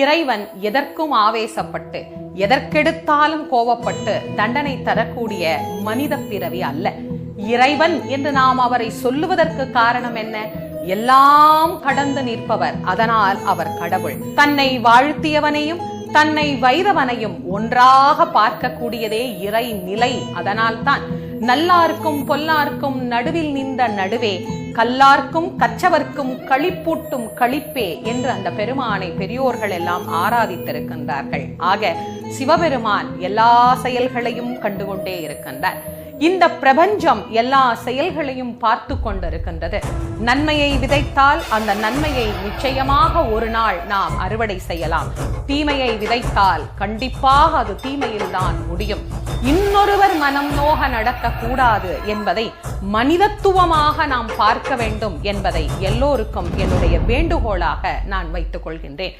இறைவன் எதற்கும் ஆவேசப்பட்டு எதற்கெடுத்தாலும் கோபப்பட்டு தண்டனை தரக்கூடிய மனித பிறவி அல்ல. இறைவன் என்று நாம் அவரை சொல்லுவதற்கு காரணம் என்ன? எல்லாம் கடந்து நிற்பவர், அதனால் அவர் கடவுள். தன்னை வாழ்த்தியவனையும் தன்னை வைரவனையும் ஒன்றாக பார்க்கக்கூடியதே இறை நிலை. அதனால் தான் நல்லார்க்கும் பொல்லார்க்கும் நடுவில் நின்ற நடுவே, கல்லார்க்கும் கற்றவர்க்கும் களிப்பூட்டும் களிப்பே என்று அந்த பெருமானை பெரியோர்கள் எல்லாம் ஆராதித்திருக்கின்றார்கள். ஆக சிவபெருமான் எல்லா செயல்களையும் கண்டுகொண்டே இருக்கின்றார். இந்த பிரபஞ்சம் எல்லா செயல்களையும் பார்த்து கொண்டிருக்கின்றது. நன்மையை விதைத்தால் அந்த நன்மையை நிச்சயமாக ஒரு நாள் நாம் அறுவடை செய்யலாம். தீமையை விதைத்தால் கண்டிப்பாக அது தீமையில் தான் முடியும். இன்னொருவர் மனம் நோக நடக்கக்கூடாது என்பதை மனிதத்துவமாக நாம் பார்க்க வேண்டும் என்பதை எல்லோருக்கும் என்னுடைய வேண்டுகோளாக நான் வைத்துக் கொள்கின்றேன்.